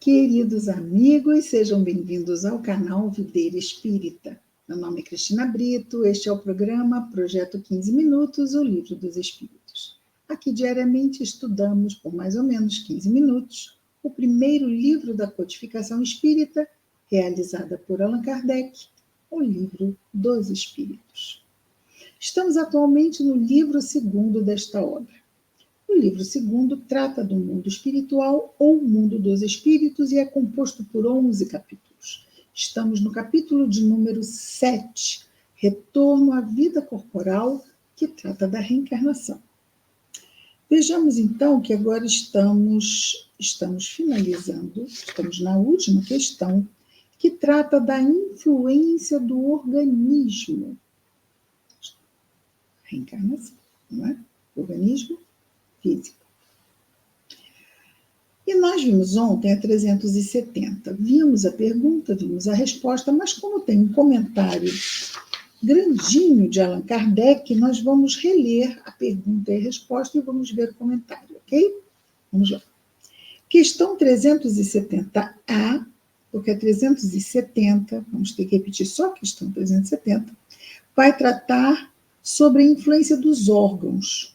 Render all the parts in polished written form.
Queridos amigos, sejam bem-vindos ao canal Videira Espírita. Meu nome é Cristina Brito, este é o programa Projeto 15 Minutos, o Livro dos Espíritos. Aqui diariamente estudamos, por mais ou menos 15 minutos, o primeiro livro da codificação espírita, realizada por Allan Kardec, o Livro dos Espíritos. Estamos atualmente no livro segundo desta obra. O livro segundo trata do mundo espiritual ou mundo dos espíritos e é composto por 11 capítulos. Estamos no capítulo de número 7, Retorno à Vida Corporal, que trata da reencarnação. Vejamos então que agora estamos finalizando, estamos na última questão, que trata da influência do organismo. Reencarnação, não é? Organismo físico. E nós vimos ontem a 370. Vimos a pergunta, vimos a resposta, mas como tem um comentário grandinho de Allan Kardec, nós vamos reler a pergunta e a resposta e vamos ver o comentário, ok? Vamos lá. Questão 370A, porque a 370, vamos ter que repetir só a questão 370, vai tratar sobre a influência dos órgãos,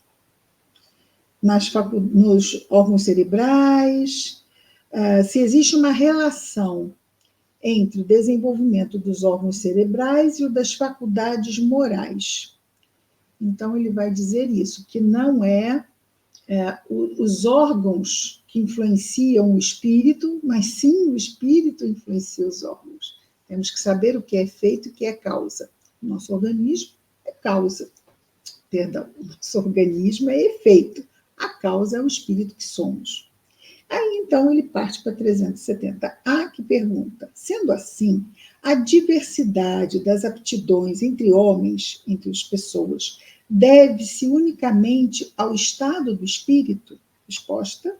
nos órgãos cerebrais, se existe uma relação entre o desenvolvimento dos órgãos cerebrais e o das faculdades morais. Então, ele vai dizer isso, que não os órgãos que influenciam o espírito, mas sim o espírito influencia os órgãos. Temos que saber o que é efeito e o que é causa. O nosso organismo é causa. Perdão, o nosso organismo é efeito. A causa é o espírito que somos. Aí, então, ele parte para 370A, que pergunta: sendo assim, a diversidade das aptidões entre homens, entre as pessoas, deve-se unicamente ao estado do espírito? Resposta: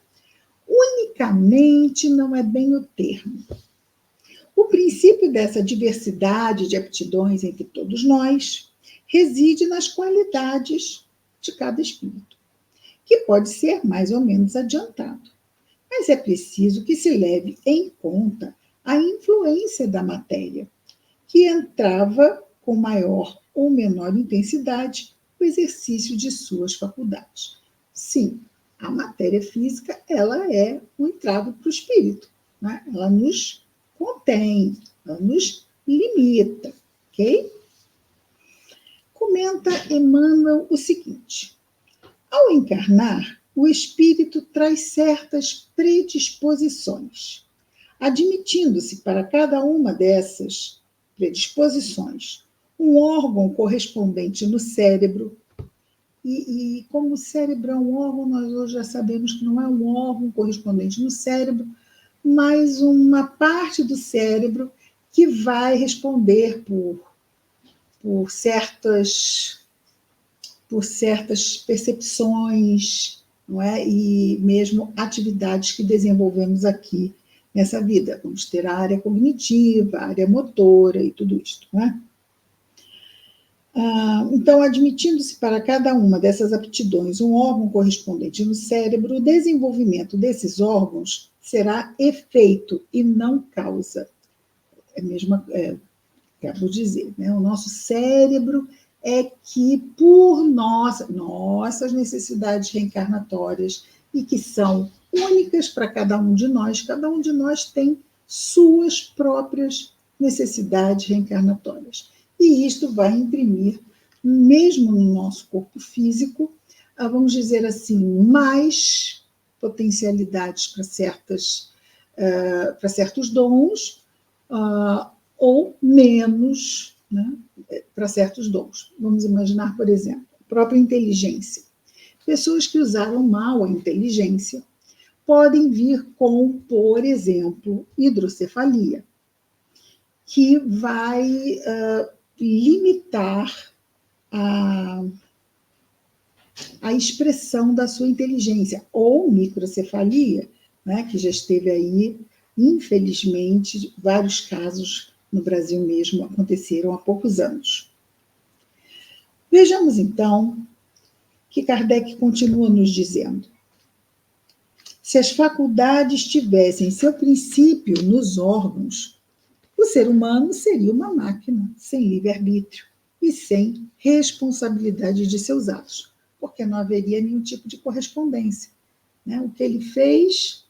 unicamente não é bem o termo. O princípio dessa diversidade de aptidões entre todos nós reside nas qualidades de cada espírito, que pode ser mais ou menos adiantado. Mas é preciso que se leve em conta a influência da matéria, que entrava com maior ou menor intensidade no exercício de suas faculdades. Sim, a matéria física, ela é um entrave para o espírito, né? Ela nos contém, ela nos limita, ok? Comenta Emmanuel o seguinte: ao encarnar, o espírito traz certas predisposições, admitindo-se para cada uma dessas predisposições um órgão correspondente no cérebro. E como o cérebro é um órgão, nós hoje já sabemos que não é um órgão correspondente no cérebro, mas uma parte do cérebro que vai responder por certas percepções, não é? E mesmo atividades que desenvolvemos aqui nessa vida. Vamos ter a área cognitiva, a área motora e tudo isso, não é? Então, admitindo-se para cada uma dessas aptidões um órgão correspondente no cérebro, o desenvolvimento desses órgãos será efeito e não causa. Quero dizer, né? O nosso cérebro é que, por nossas necessidades reencarnatórias, e que são únicas para cada um de nós tem suas próprias necessidades reencarnatórias. E isto vai imprimir, mesmo no nosso corpo físico, vamos dizer assim, mais potencialidades para certos dons, ou menos, né, para certos dons. Vamos imaginar, por exemplo, a própria inteligência. Pessoas que usaram mal a inteligência podem vir com, por exemplo, hidrocefalia, que vai limitar a expressão da sua inteligência, ou microcefalia, né, que já esteve aí, infelizmente, vários casos no Brasil mesmo aconteceram há poucos anos. Vejamos, então, que Kardec continua nos dizendo: Se as faculdades tivessem seu princípio nos órgãos, o ser humano seria uma máquina sem livre-arbítrio e sem responsabilidade de seus atos, porque não haveria nenhum tipo de correspondência, né? O que ele fez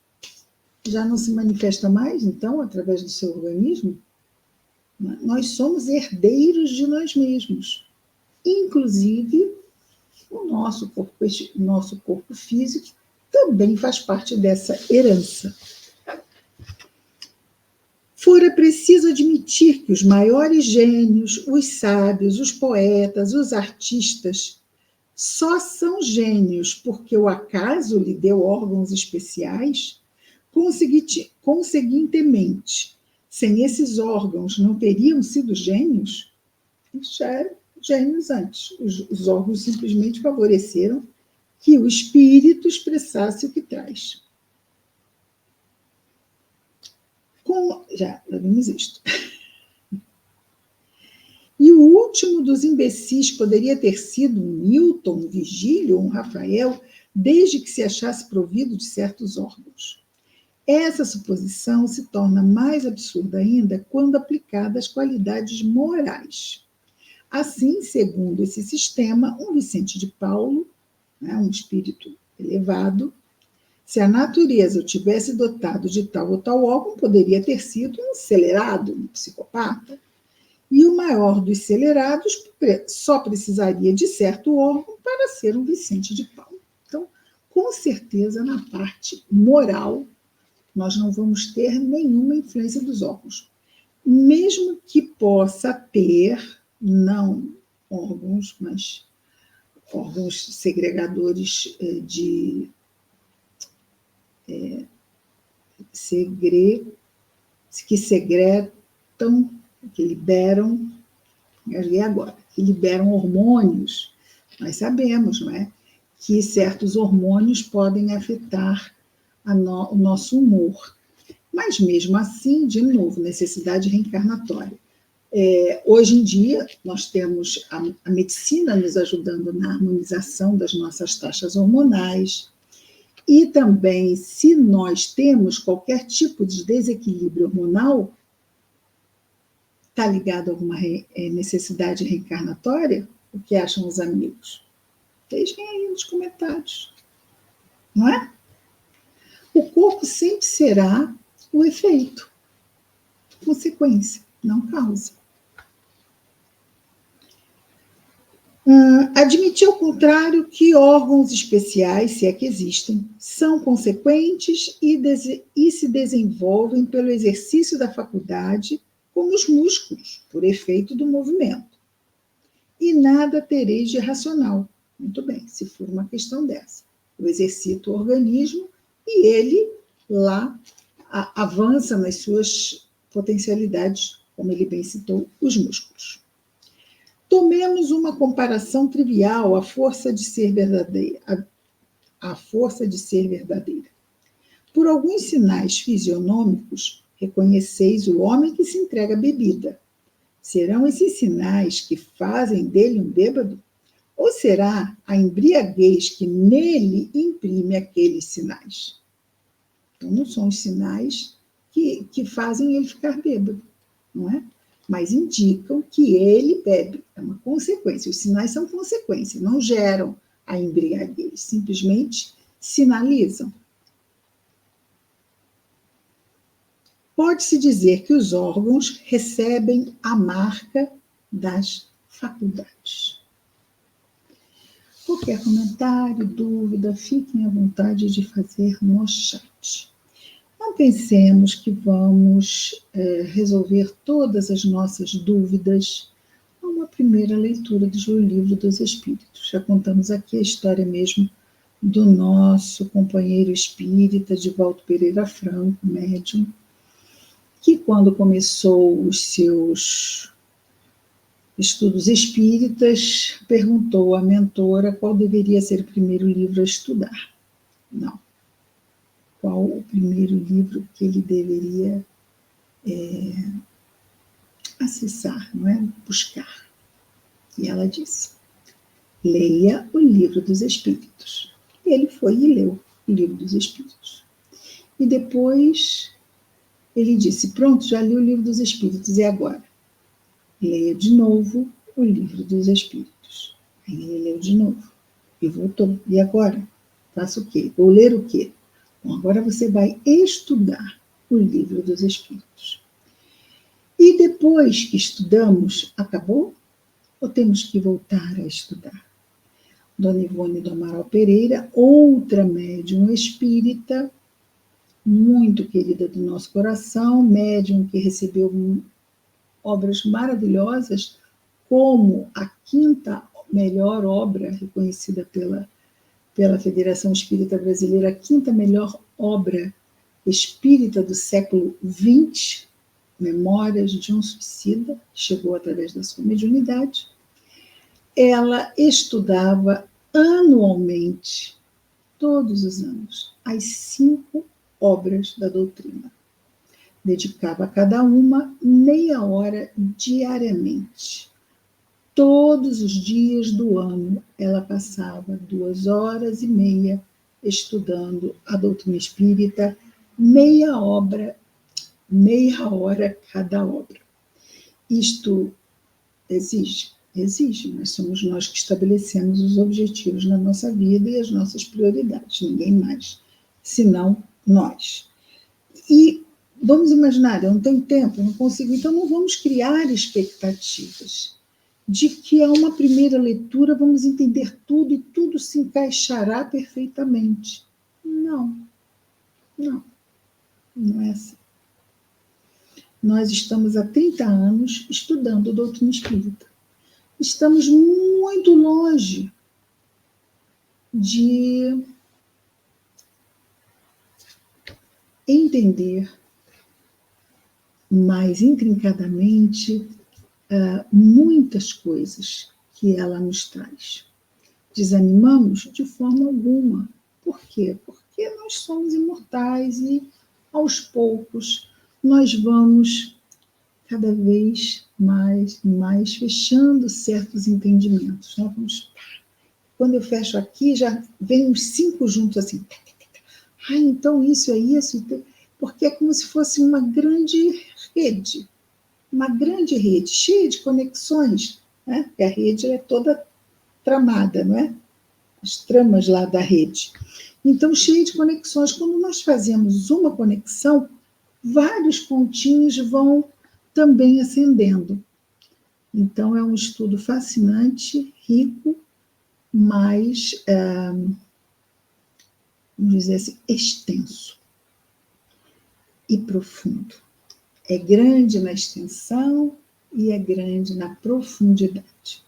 já não se manifesta mais, então, através do seu organismo. Nós somos herdeiros de nós mesmos, inclusive o nosso corpo físico também faz parte dessa herança. Fora preciso admitir que os maiores gênios, os sábios, os poetas, os artistas, só são gênios porque o acaso lhe deu órgãos especiais, conseguintemente. Sem esses órgãos, não teriam sido gênios? Eles já eram gênios antes. Os órgãos simplesmente favoreceram que o espírito expressasse o que traz. Já vimos isto. E o último dos imbecis poderia ter sido um Newton, um Virgílio ou um Rafael, desde que se achasse provido de certos órgãos. Essa suposição se torna mais absurda ainda quando aplicada às qualidades morais. Assim, segundo esse sistema, um Vicente de Paulo, um espírito elevado, se a natureza o tivesse dotado de tal ou tal órgão, poderia ter sido um celerado, um psicopata. E o maior dos celerados só precisaria de certo órgão para ser um Vicente de Paulo. Então, com certeza, na parte moral, nós não vamos ter nenhuma influência dos órgãos. Mesmo que possa ter, não órgãos, mas órgãos segregadores que secretam, que liberam, que liberam hormônios. Nós sabemos, não é? Que certos hormônios podem afetar o nosso humor. Mas, mesmo assim, de novo, necessidade reencarnatória. Hoje em dia, nós temos a medicina nos ajudando na harmonização das nossas taxas hormonais. E também, se nós temos qualquer tipo de desequilíbrio hormonal, está ligado a alguma necessidade reencarnatória? O que acham os amigos? Deixem aí nos comentários. Não é? O corpo sempre será o efeito, consequência, não causa. Admitir ao contrário que órgãos especiais, se é que existem, são consequentes e se desenvolvem pelo exercício da faculdade, como os músculos, por efeito do movimento. E nada tereis de irracional. Muito bem, se for uma questão dessa. Eu exercito o organismo e ele lá avança nas suas potencialidades, como ele bem citou, os músculos. Tomemos uma comparação trivial à força de ser verdadeira. Por alguns sinais fisionômicos, reconheceis o homem que se entrega à bebida. Serão esses sinais que fazem dele um bêbado? Ou será a embriaguez que nele imprime aqueles sinais? Então, não são os sinais que fazem ele ficar bêbado, não é? Mas indicam que ele bebe. É uma consequência. Os sinais são consequência, não geram a embriaguez, simplesmente sinalizam. Pode-se dizer que os órgãos recebem a marca das faculdades. Qualquer comentário, dúvida, fiquem à vontade de fazer no chat. Não pensemos que vamos resolver todas as nossas dúvidas numa primeira leitura do Livro dos Espíritos. Já contamos aqui a história mesmo do nosso companheiro espírita, Divaldo Pereira Franco, médium, que quando começou os seus estudos espíritas, perguntou à mentora qual deveria ser o primeiro livro a estudar. Não. Qual o primeiro livro que ele deveria acessar, não é? Buscar. E ela disse, leia o Livro dos Espíritos. E ele foi e leu o Livro dos Espíritos. E depois ele disse, pronto, já li o Livro dos Espíritos, e agora? Leia de novo o Livro dos Espíritos. Aí ele leu de novo e voltou. E agora? Faço o quê? Vou ler o quê? Bom, agora você vai estudar o Livro dos Espíritos. E depois que estudamos, acabou? Ou temos que voltar a estudar? Dona Ivone do Amaral Pereira, outra médium espírita, muito querida do nosso coração, médium que recebeu obras maravilhosas, como a quinta melhor obra reconhecida pela Federação Espírita Brasileira, a quinta melhor obra espírita do século XX, Memórias de um Suicida, chegou através da sua mediunidade. Ela estudava anualmente, todos os anos, as 5 obras da doutrina. Dedicava a cada uma meia hora diariamente. Todos os dias do ano, ela passava 2h30 estudando a doutrina espírita, meia hora cada obra. Isto exige, mas somos nós que estabelecemos os objetivos na nossa vida e as nossas prioridades, ninguém mais, senão nós. E vamos imaginar, eu não tenho tempo, eu não consigo, então não vamos criar expectativas de que a uma primeira leitura vamos entender tudo e tudo se encaixará perfeitamente. Não é assim. Nós estamos há 30 anos estudando doutrina espírita. Estamos muito longe de entender mais intrincadamente muitas coisas que ela nos traz. Desanimamos de forma alguma. Por quê? Porque nós somos imortais e, aos poucos, nós vamos cada vez mais fechando certos entendimentos. Né? Quando eu fecho aqui, já vem uns 5 juntos assim. Então isso é isso. Porque é como se fosse uma grande rede, cheia de conexões, né? Porque a rede é toda tramada, não é? As tramas lá da rede. Então, cheia de conexões. Quando nós fazemos uma conexão, vários pontinhos vão também acendendo. Então, é um estudo fascinante, rico, mas, vamos dizer assim, extenso e profundo. É grande na extensão e é grande na profundidade.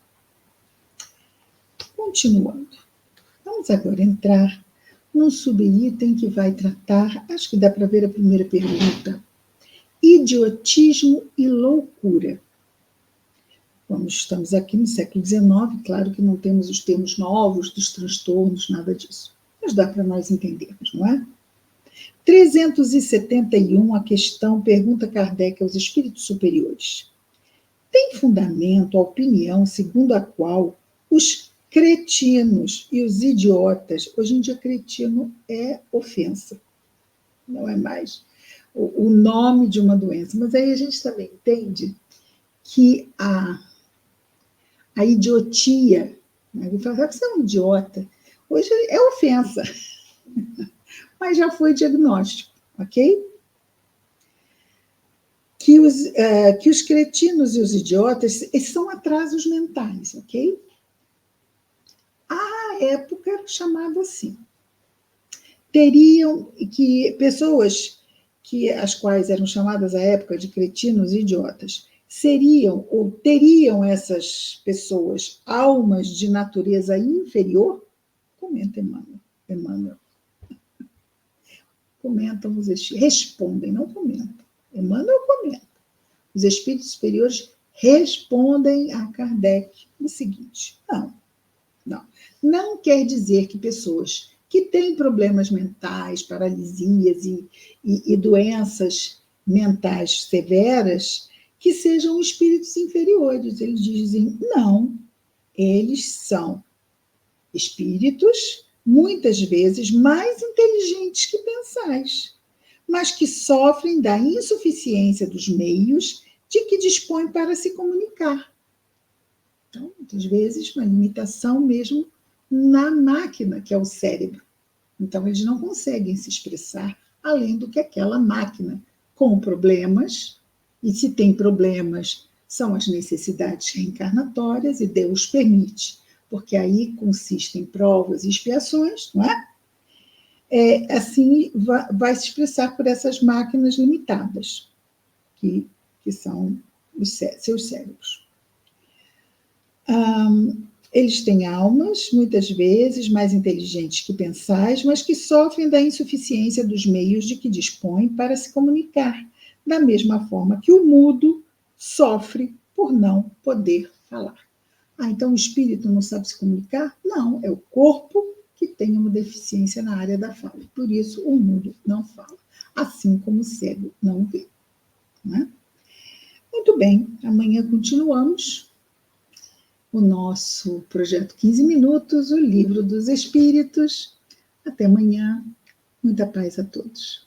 Continuando. Vamos agora entrar num subitem que vai tratar, acho que dá para ver a primeira pergunta, idiotismo e loucura. Como estamos aqui no século XIX, claro que não temos os termos novos dos transtornos, nada disso. Mas dá para nós entendermos, não é? 371, a questão, pergunta Kardec aos espíritos superiores. Tem fundamento a opinião segundo a qual os cretinos e os idiotas, hoje em dia cretino é ofensa, não é mais o nome de uma doença, mas aí a gente também entende que a idiotia, né? Ele fala que você é um idiota, hoje é ofensa, mas já foi diagnóstico, ok? Que os cretinos e os idiotas são atrasos mentais, ok? À época era chamado assim. Teriam que pessoas as quais eram chamadas à época de cretinos e idiotas, seriam ou teriam essas pessoas almas de natureza inferior? Comenta Emmanuel. Comentam os espíritos, respondem, não comentam. Emmanuel comenta. Os espíritos superiores respondem a Kardec o seguinte: não quer dizer que pessoas que têm problemas mentais, paralisias e doenças mentais severas, que sejam espíritos inferiores. Eles dizem, não, eles são espíritos, muitas vezes, mais inteligentes que pensais. mas que sofrem da insuficiência dos meios de que dispõem para se comunicar. Então, muitas vezes, uma limitação mesmo na máquina, que é o cérebro. Então, eles não conseguem se expressar além do que aquela máquina, com problemas, e se tem problemas, são as necessidades reencarnatórias, e Deus permite, porque aí consistem provas e expiações, não é? Assim, vai se expressar por essas máquinas limitadas, que são seus cérebros. Eles têm almas, muitas vezes, mais inteligentes que pensais, mas que sofrem da insuficiência dos meios de que dispõem para se comunicar, da mesma forma que o mudo sofre por não poder falar. Então o espírito não sabe se comunicar? Não, é o corpo que tem uma deficiência na área da fala. Por isso o mudo não fala, assim como o cego não vê. Né? Muito bem, amanhã continuamos o nosso projeto 15 Minutos, o Livro dos Espíritos. Até amanhã. Muita paz a todos.